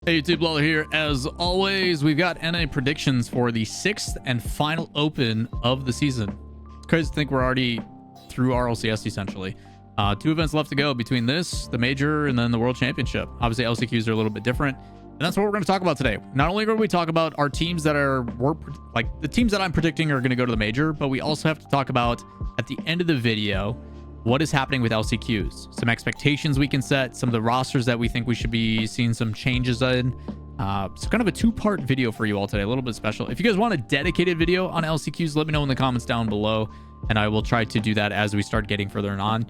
Hey YouTube, Lawler here. As always, we've got NA predictions for the 6th and final open of the season. It's crazy to think we're already through RLCS essentially. 2 events left to go between this, the Major, and then the World Championship. Obviously, LCQs are a little bit different. And that's what we're going to talk about today. Not only are we talk about our teams that the teams that I'm predicting are going to go to the Major, but we also have to talk about, at the end of the video, what is happening with LCQs, some expectations we can set, some of the rosters that we think we should be seeing some changes in. It's kind of a 2-part video for you all today, a little bit special. If you guys want a dedicated video on LCQs, let me know in the comments down below, and I will try to do that as we start getting further on.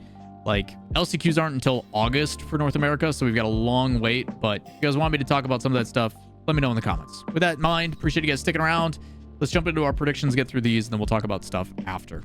Like, LCQs aren't until August for North America, so we've got a long wait, but if you guys want me to talk about some of that stuff, let me know in the comments. With that in mind, appreciate you guys sticking around. Let's jump into our predictions, get through these, and then we'll talk about stuff after.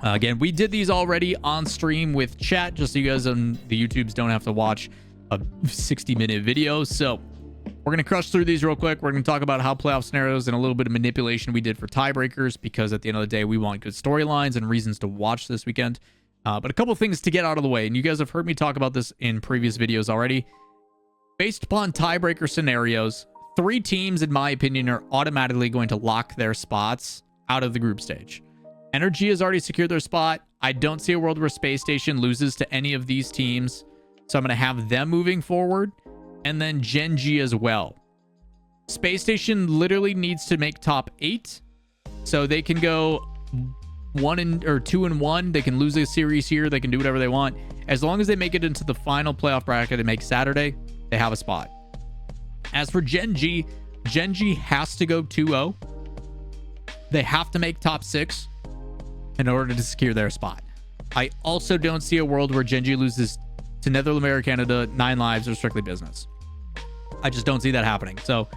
Again, we did these already on stream with chat, just so you guys on the YouTubes don't have to watch a 60-minute video. So we're going to crush through these real quick. We're going to talk about how playoff scenarios and a little bit of manipulation we did for tiebreakers, because at the end of the day, we want good storylines and reasons to watch this weekend. But a couple things to get out of the way, and you guys have heard me talk about this in previous videos already. Based upon tiebreaker scenarios, 3 teams, in my opinion, are automatically going to lock their spots out of the group stage. Energy has already secured their spot. I don't see a world where Space Station loses to any of these teams, so I'm going to have them moving forward, and then Gen G as well. Space Station literally needs to make top 8, so they can go 2-1. They can lose a series here. They can do whatever they want. As long as they make it into the final playoff bracket and make Saturday, they have a spot. As for Gen G has to go 2-0. They have to make top 6 in order to secure their spot. I also don't see a world where Gen G loses to Netherlands, America, Canada, 9 lives, or Strictly Business. I just don't see that happening. So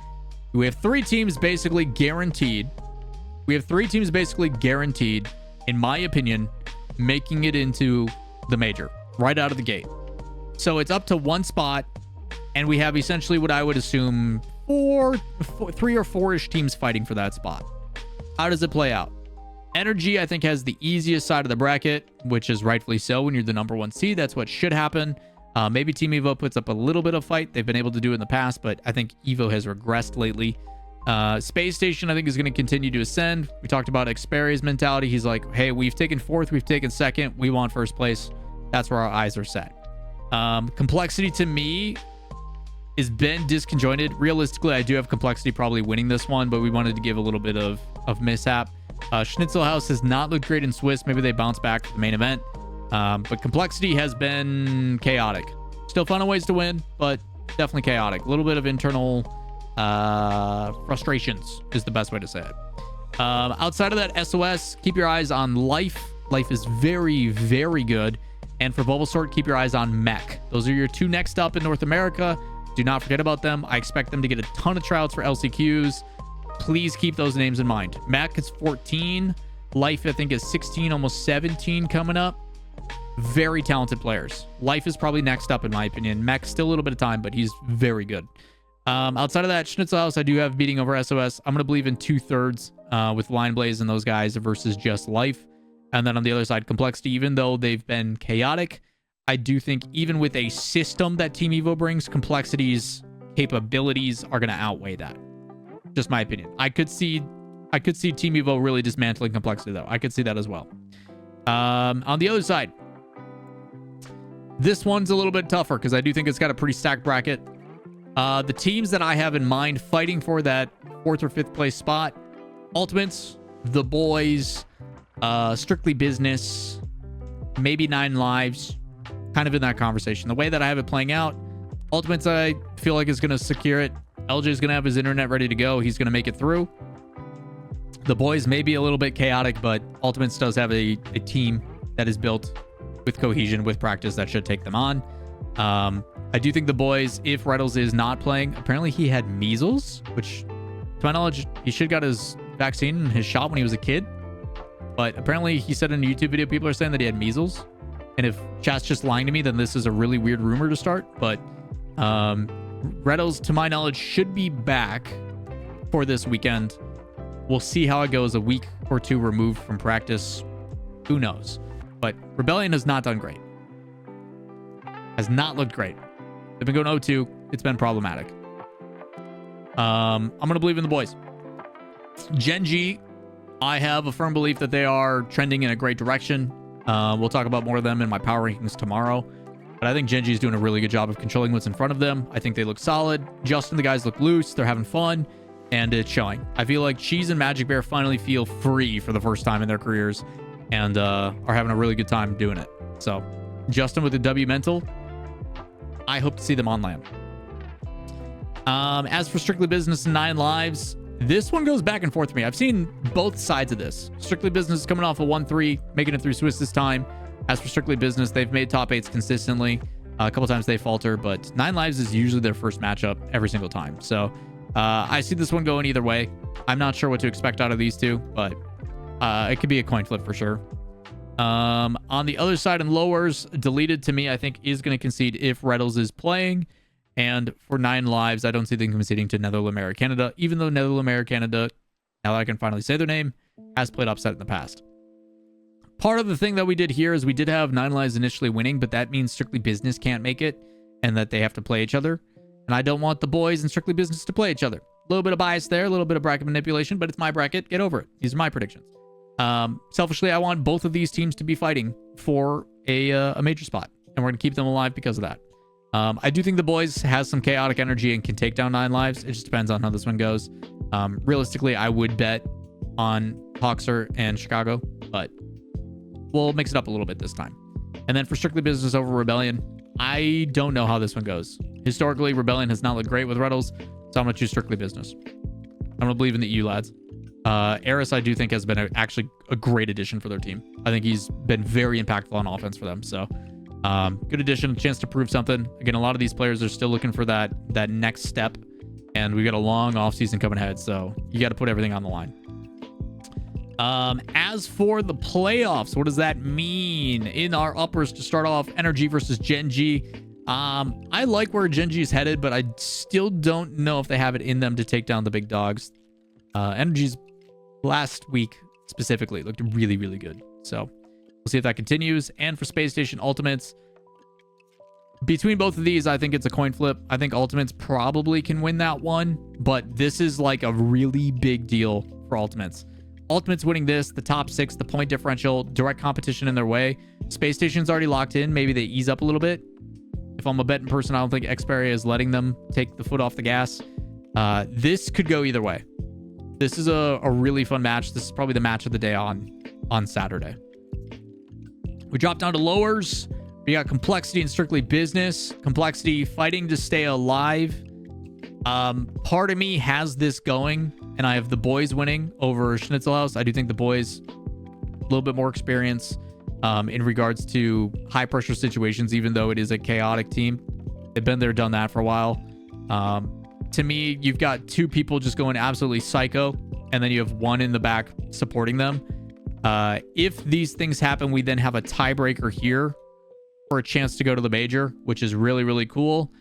we have 3 teams basically guaranteed. In my opinion, making it into the Major right out of the gate. So it's up to 1 spot, and we have essentially what I would assume 3 or 4-ish teams fighting for that spot. How does it play out? Energy, I think, has the easiest side of the bracket, which is rightfully so. When you're the number 1 seed, that's what should happen. Maybe Team Evo puts up a little bit of fight. They've been able to do it in the past, but I think Evo has regressed lately. Space Station, I think, is going to continue to ascend. We talked about Xperi's mentality. He's like, hey, we've taken 4th, we've taken 2nd, we want 1st place. That's where our eyes are set. Complexity, to me, has been disconjointed. Realistically, I do have Complexity probably winning this one, but we wanted to give a little bit of mishap. Schnitzel House has not looked great in Swiss. Maybe they bounce back for the main event. But Complexity has been chaotic. Still found ways to win, but definitely chaotic. A little bit of internal frustrations is the best way to say it. Outside of that, SOS, keep your eyes on Life. Life is very, very good. And for Bulbasaur, keep your eyes on Mech. Those are your 2 next up in North America. Do not forget about them. I expect them to get a ton of tryouts for LCQs. Please keep those names in mind. Mech is 14. Life, I think, is 16, almost 17 coming up. Very talented players. Life is probably next up, in my opinion. Mech, still a little bit of time, but he's very good. Outside of that, Schnitzel House, I do have beating over SOS. I'm going to believe in 2/3 with Line Blaze and those guys versus just Life. And then on the other side, Complexity, even though they've been chaotic, I do think even with a system that Team Evo brings, Complexity's capabilities are going to outweigh that. Just my opinion. I could see Team Evo really dismantling Complexity, though. I could see that as well. On the other side, this one's a little bit tougher because I do think it's got a pretty stacked bracket. The teams that I have in mind fighting for that 4th or 5th place spot: Ultimates, The Boys, Strictly Business, maybe 9 lives, kind of in that conversation. The way that I have it playing out, Ultimates, I feel like, is going to secure it. LJ is going to have his internet ready to go. He's going to make it through. The Boys may be a little bit chaotic, but Ultimates does have a team that is built with cohesion, with practice, that should take them on. I do think The Boys, if Reynolds is not playing, apparently he had measles, which, to my knowledge, he should have got his vaccine and his shot when he was a kid. But apparently he said in a YouTube video, people are saying that he had measles. And if chat's just lying to me, then this is a really weird rumor to start. But Reynolds, to my knowledge, should be back for this weekend. We'll see how it goes a week or 2 removed from practice. Who knows? But Rebellion has not done great. Has not looked great. They've been going 0-2. It's been problematic. I'm going to believe in the boys. Gen G, I have a firm belief that they are trending in a great direction. We'll talk about more of them in my power rankings tomorrow. But I think Gen G is doing a really good job of controlling what's in front of them. I think they look solid. Justin, the guys look loose. They're having fun. And it's showing. I feel like Cheese and Magic Bear finally feel free for the first time in their careers. And are having a really good time doing it. So, Justin with the W mental. I hope to see them on land. As for Strictly Business and 9 Lives, this one goes back and forth for me. I've seen both sides of this. Strictly Business is coming off a 1-3, making it through Swiss this time. As for Strictly Business, they've made top 8s consistently. A couple times they falter, but 9 Lives is usually their first matchup every single time. So I see this one going either way. I'm not sure what to expect out of these two, but it could be a coin flip for sure. On the other side, and Lowers, deleted to me, I think is going to concede if Reddles is playing. And for 9 Lives, I don't see them conceding to Netherlands America Canada, even though Netherlands America Canada, now that I can finally say their name, has played upset in the past. Part of the thing that we did here is we did have 9 Lives initially winning, but that means Strictly Business can't make it and that they have to play each other. And I don't want the boys in Strictly Business to play each other. A little bit of bias there, a little bit of bracket manipulation, but it's my bracket. Get over it. These are my predictions. Selfishly, I want both of these teams to be fighting for a major spot, and we're going to keep them alive because of that. I do think the boys has some chaotic energy and can take down 9 Lives. It just depends on how this one goes. Realistically, I would bet on Hoxer and Chicago, but we'll mix it up a little bit this time. And then for Strictly Business over Rebellion, I don't know how this one goes. Historically, Rebellion has not looked great with Reddles, so I'm going to choose Strictly Business. I'm going to believe in the EU lads. Eris, I do think, has been actually a great addition for their team. I think he's been very impactful on offense for them, so good addition, chance to prove something. Again, a lot of these players are still looking for that next step, and we got a long offseason coming ahead, so you got to put everything on the line. As for the playoffs, what does that mean? In our uppers to start off, Energy versus Gen G. I like where Gen G is headed, but I still don't know if they have it in them to take down the big dogs. Energy's last week specifically looked really, really good, so we'll see if that continues. And for Space Station Ultimates, between both of these, I think it's a coin flip. I think Ultimates probably can win that one, but this is like a really big deal for Ultimates. Ultimates winning this, the top 6, the point differential, direct competition in their way. Space Station's already locked in. Maybe they ease up a little bit. If I'm a betting person, I don't think Xperia is letting them take the foot off the gas. This could go either way. This is a really fun match. This is probably the match of the day on Saturday. We drop down to lowers. We got Complexity and Strictly Business. Complexity fighting to stay alive. Part of me has this going, and I have the boys winning over Schnitzelhaus. I do think the boys a little bit more experience in regards to high pressure situations, even though it is a chaotic team. They've been there, done that for a while. To me, you've got 2 people just going absolutely psycho, and then you have 1 in the back supporting them. If these things happen, we then have a tiebreaker here for a chance to go to the major, which is really, really cool.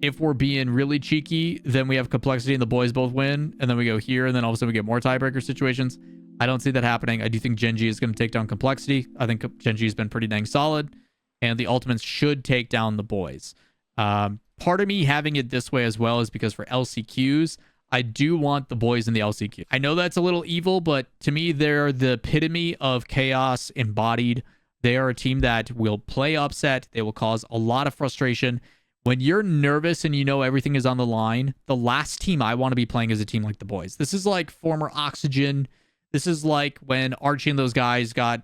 If we're being really cheeky, then we have Complexity and the boys both win, and then we go here, and then all of a sudden we get more tiebreaker situations. I don't see that happening. I do think Gen G is going to take down Complexity. I think Gen G has been pretty dang solid, and the Ultimates should take down the boys. Part of me having it this way as well is because for LCQs, I do want the boys in the LCQ. I know that's a little evil, but to me, they're the epitome of chaos embodied. They are a team that will play upset. They will cause a lot of frustration. When you're nervous and you know everything is on the line, the last team I want to be playing is a team like the boys. This is like former Oxygen. This is like when Archie and those guys got,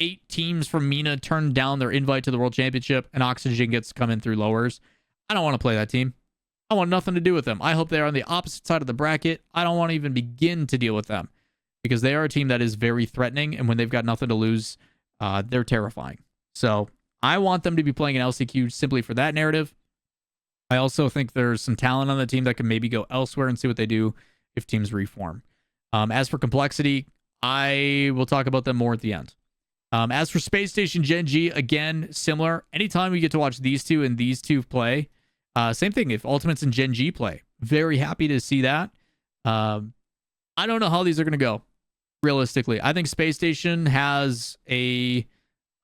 8 teams from MENA turned down their invite to the World Championship, and Oxygen gets to come in through lowers. I don't want to play that team. I want nothing to do with them. I hope they're on the opposite side of the bracket. I don't want to even begin to deal with them because they are a team that is very threatening, and when they've got nothing to lose, they're terrifying. So I want them to be playing an LCQ simply for that narrative. I also think there's some talent on the team that can maybe go elsewhere and see what they do if teams reform. As for Complexity, I will talk about them more at the end. As for Space Station Gen G, again, similar. Anytime we get to watch these two and these two play, same thing if Ultimates and Gen G play. Very happy to see that. I don't know how these are going to go, realistically. I think Space Station has a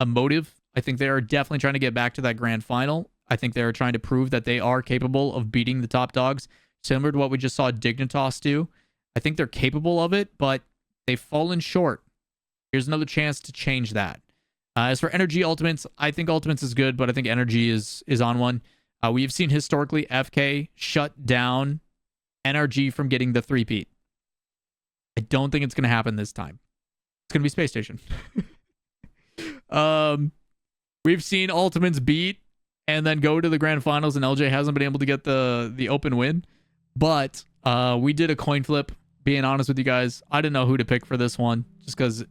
motive. I think they are definitely trying to get back to that grand final. I think they're trying to prove that they are capable of beating the top dogs, similar to what we just saw Dignitas do. I think they're capable of it, but they've fallen short. Here's another chance to change that. As for Energy Ultimates, I think Ultimates is good, but I think Energy is on one. We've seen historically FK shut down NRG from getting the 3-peat. I don't think it's going to happen this time. It's going to be Space Station. We've seen Ultimates beat and then go to the grand finals, and LJ hasn't been able to get the open win. But we did a coin flip, being honest with you guys. I didn't know who to pick for this one, just because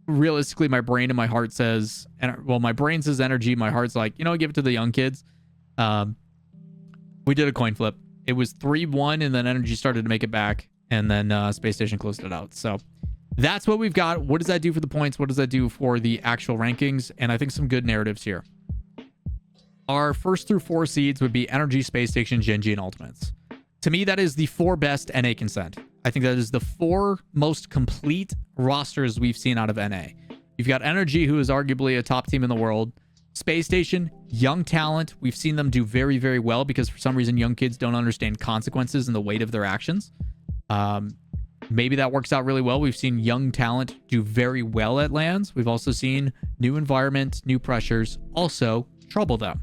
realistically my brain and my heart says, well, my brain says Energy, my heart's like, you know, give it to the young kids. We did a coin flip. It was 3-1, and then Energy started to make it back, and then Space Station closed it out. So that's what we've got. What does that do for the points? What does that do for the actual rankings? And I think some good narratives here. Our 1st through 4 seeds would be Energy, Space Station, Gen G, and Ultimates. To me, that is the 4 best NA consent. I think that is the 4 most complete rosters we've seen out of NA. You've got Energy, who is arguably a top team in the world. Space Station, young talent. We've seen them do very, very well because for some reason young kids don't understand consequences and the weight of their actions. Maybe that works out really well. We've seen young talent do very well at LANs. We've also seen new environment, new pressures also trouble them.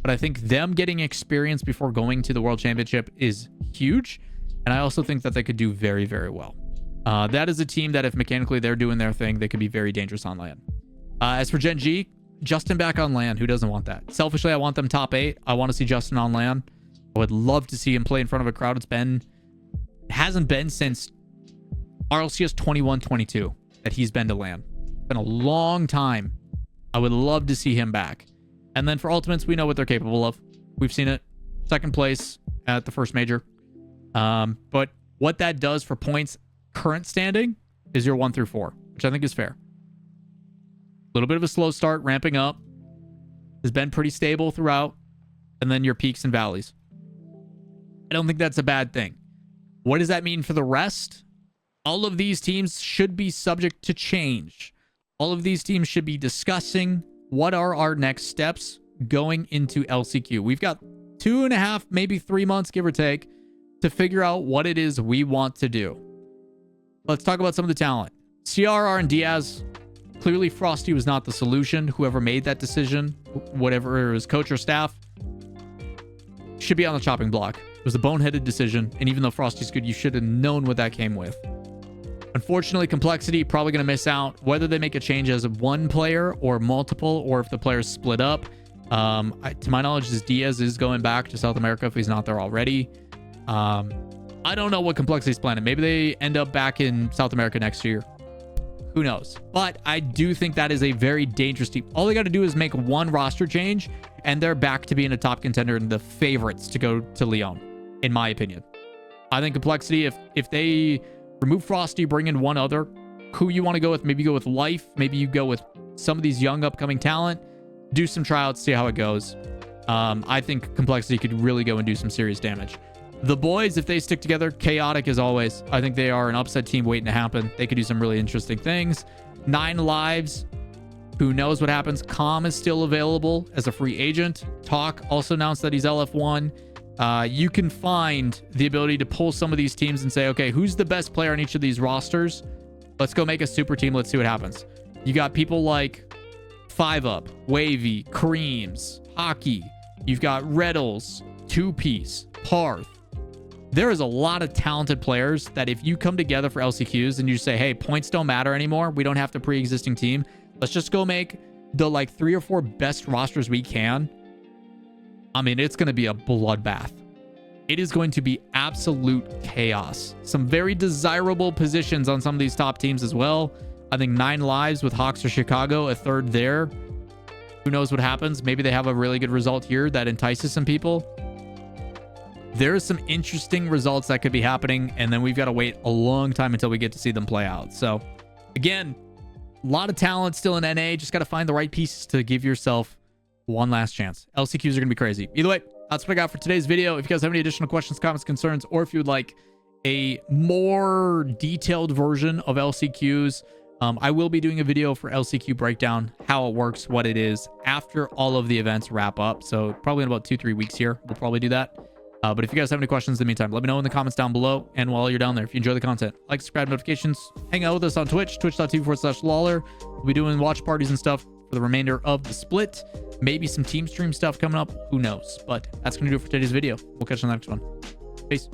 But I think them getting experience before going to the World Championship is huge. And I also think that they could do very, very well. That is a team that if mechanically they're doing their thing, they could be very dangerous on LAN. As for Gen G, Justin back on LAN. Who doesn't want that? Selfishly, I want them top 8. I want to see Justin on LAN. I would love to see him play in front of a crowd. It hasn't been since RLCS 21-22 that he's been to LAN. It's been a long time. I would love to see him back. And then for Ultimates, we know what they're capable of. We've seen it. 2nd place at the first major. But what that does for points current standing is your 1 through 4, which I think is fair. A little bit of a slow start, ramping up. Has been pretty stable throughout. And then your peaks and valleys. I don't think that's a bad thing. What does that mean for the rest? All of these teams should be subject to change. All of these teams should be discussing what are our next steps going into LCQ. We've got 2.5, maybe 3 months, give or take, to figure out what it is we want to do. Let's talk about some of the talent. CRR and Diaz. Clearly, Frosty was not the solution. Whoever made that decision, whatever his coach or staff, should be on the chopping block. It was a boneheaded decision, and even though Frosty's good, you should have known what that came with. Unfortunately, Complexity probably going to miss out. Whether they make a change as one player or multiple, or if the players split up. To my knowledge, Diaz is going back to South America if he's not there already. I don't know what Complexity's planning. Maybe they end up back in South America next year. Who knows? But I do think that is a very dangerous team. All they got to do is make one roster change, and they're back to being a top contender and the favorites to go to Lyon, in my opinion. I think Complexity, if they remove Frosty, bring in one other, who you want to go with, maybe you go with Life, maybe you go with some of these young upcoming talent, do some tryouts, see how it goes. I think Complexity could really go and do some serious damage. The boys, if they stick together, chaotic as always. I think they are an upset team waiting to happen. They could do some really interesting things. 9 Lives, who knows what happens. Calm is still available as a free agent. Talk also announced that he's LF1. You can find the ability to pull some of these teams and say, okay, who's the best player on each of these rosters? Let's go make a super team. Let's see what happens. You got people like 5UP, Wavy, Creams, Hockey. You've got Reddles, Two Piece, Parth. There is a lot of talented players that if you come together for LCQs and you say, hey, points don't matter anymore. We don't have the pre-existing team. Let's just go make the like 3 or 4 best rosters we can. I mean, it's going to be a bloodbath. It is going to be absolute chaos. Some very desirable positions on some of these top teams as well. I think 9 Lives with Hawks or Chicago, a third there. Who knows what happens? Maybe they have a really good result here that entices some people. There's some interesting results that could be happening, and then we've got to wait a long time until we get to see them play out. So, again, a lot of talent still in NA. Just got to find the right pieces to give yourself one last chance. LCQs are going to be crazy. Either way, that's what I got for today's video. If you guys have any additional questions, comments, concerns, or if you would like a more detailed version of LCQs, I will be doing a video for LCQ breakdown, how it works, what it is, after all of the events wrap up. So probably in about 2-3 weeks here, we'll probably do that. But if you guys have any questions in the meantime, let me know in the comments down below. And while you're down there, if you enjoy the content, like, subscribe, notifications, hang out with us on Twitch, twitch.tv/Lawler. We'll be doing watch parties and stuff for the remainder of the split. Maybe some team stream stuff coming up. Who knows? But that's going to do it for today's video. We'll catch you on the next one. Peace.